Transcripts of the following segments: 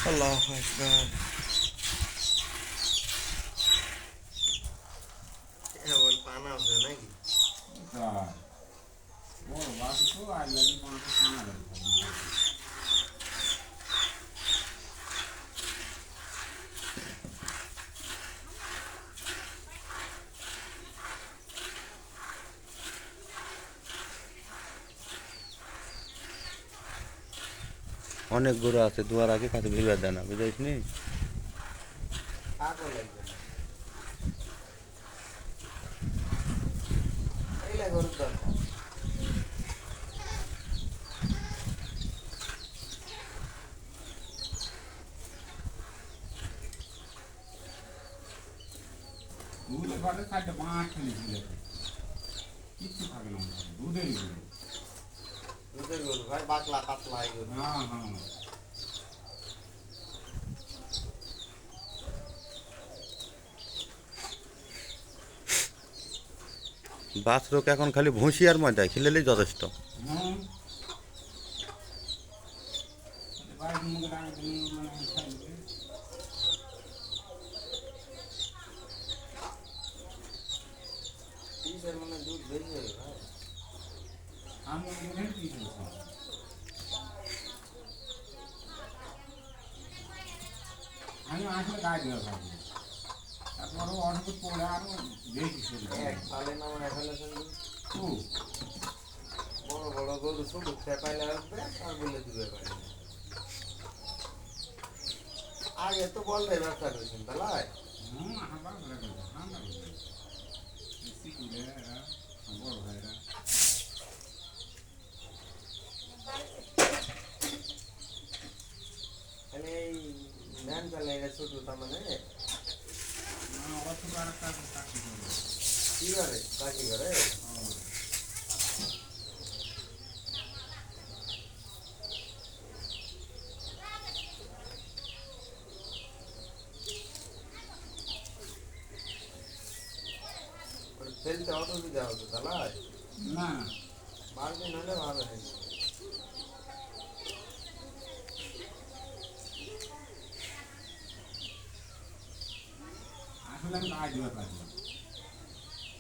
আল্লাহু আকবার। এমন পানা আছে নাকি? অনেক গরু আছে, দুয়ার আগে কাছে ভিড় দেয় না, বুঝাইস নি? পাগল লাগবে না, এইলা গরুর দরকার। দুধের ঘরে খাইতে মাছ ফেলেছিল, কিচ্ছু থাকে না দুধের গরু। দুধের গরু ভাই, পাতলা পাতলা এই গরু। হ্যাঁ হ্যাঁ, বাছরোক এখন খালি ভুসি আর ময়দা খেলেলেই যথেষ্ট। হ্যাঁ বাইরের মুখে রাখতে মানে খাইলে পিসের মানে দুধ বেশি হবে ভাই। আমি দুধের কি খেয়েছিলাম, আমি আসলে গায়ে দেওয়া খাবো, তারপরে অল্প পড়ে আরো বেশি শরীর এক পালে নামায় ফেলেছেন দুধ। খুব। বড় বড় গরু শুধু খেপাইলে আসবে আর বলে দিবে ভাই। আগে তো বললে ব্যবসা করেছেন তাহলে। হুম, হাবা করে গেছে, ঠান্ডা হয়ে গেছে। বেশি করে এরা বড় ভাইরা মানে এই ধান চালাইলে ছোট তার মানে অত আর একটা চাকরি করবে। কি করে চাকরি করে। ফেলতে অসুবিধা হতো তাহলে। না বালতি নাহলে ভালো হয়। আসলে আমি গায়ে দেওয়া পারলাম,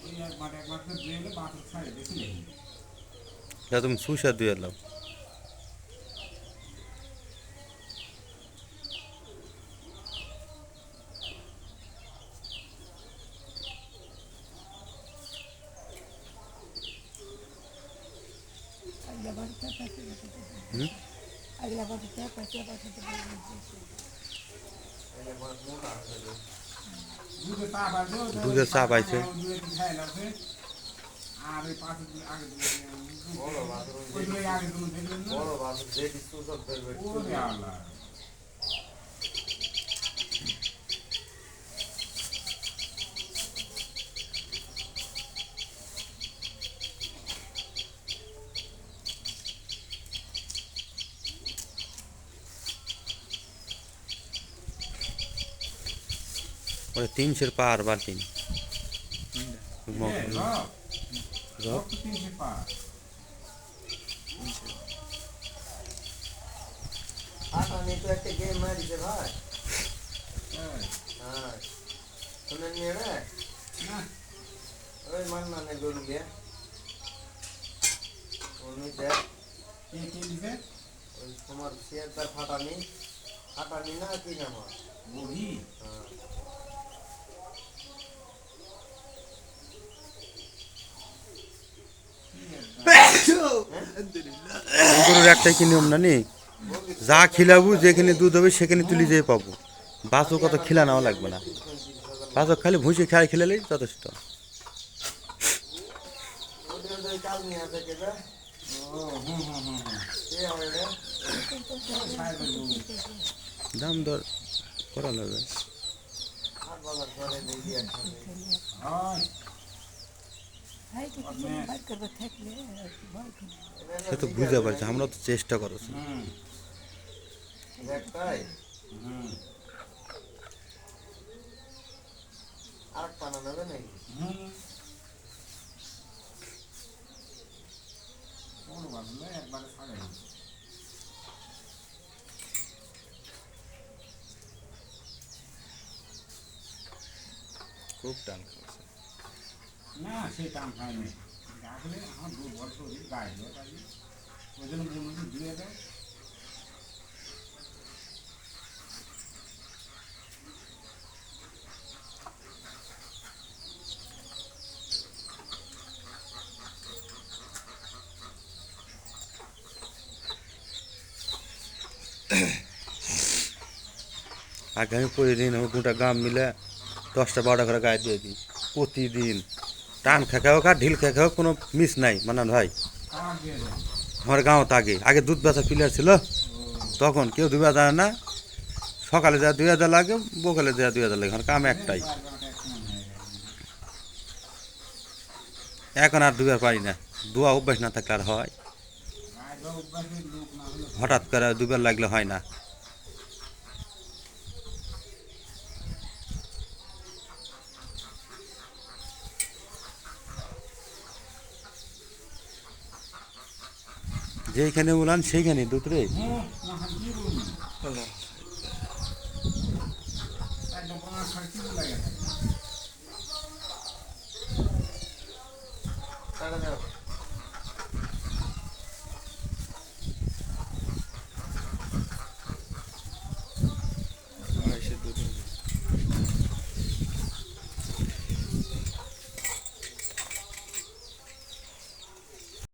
ওই একবার তো ড্রেনে বাসের ছাড়ে বেশি লেগে যা তুমি সুসা দিয়ে এলাম। হুম? এলে মাছ মোটা হয়ে যাবে। দুধে চা পাইছে, দুধের চা পাইছে। দুধে খাই লাগছে। আর ওই পাশে আগে বড় বাথরুম ওই আগে তুমি দেখলেন না, বড় বাথরুম যেটি সুসব ফেলবে ওরে আল্লাহ। ওরে 300 পার বালতি। রক তো 300 পা। আটা নিয়ে তো একটা গেম মারিছে ভাই। হ্যাঁ, হ্যাঁ শুনে নিয়ে রে না ওই মান্না নে গরু গিয়ে উনি যে কে কে দিছে ওই তোমার শেয়ারদার ফাটানি না কি নাম ওর? বহি। হ্যাঁ গরুর একটাই কি নিয়ম না নি, যা খিলাবু যেখানে দুধ হবে সেখানে তুলি যেয়ে পাবো। বাছুর কত খিলা নেওয়া লাগবে না, বাছুর খালি ভুসি খাই খেলেলেই যথেষ্ট। ওদের ওই কাল নিয়ে আছে কে যা ও হুম হুম হুম হুম, কে হবে রে সাহেবের বউ। দাম দর করা লাগবে। আর বলার পরে দেখি একসাথে হয় সে তো বুঝতে পারছি, আমরা তো চেষ্টা করছি। হুম একটাই হুম আর টানা নেবে নাকি হুম, বড় বাজলে একবারে ছাড়ে না। খুব টান খাচ্ছে না সেই টান খায়নি আসলে আমার দুর্বল শরীর গায়ে দেওয়া তাই ওই জন্য বলুন দিয়ে দাও আগে আমি প্রতিদিন আমার গোটা গ্রাম মিলে 10টা 12টা করে গায়ে দিয়ে দিই প্রতিদিন টান খেখা হোক আর ঢিল খেখা হোক কোনো মিস নাই মানান ভাই খাবার দিয়ে দেয় আমার গাঁৱত আগে আগে দুধ বেচা প্লেয়ার ছিল তখন কেউ 2000 না সকালে যা 2000 লাগে বকালে যা 2000 লাগে কাম একটাই এখন আর দুবার পারি না দোয়া অভ্যাস না থাকলে আর হয় গায়ে দেওয়া অভ্যাসের লোক না হলে হঠাৎ করে দুবার লাগলে হয় না যেইখানে উলান সেইখানে দুধ রে হুম না কি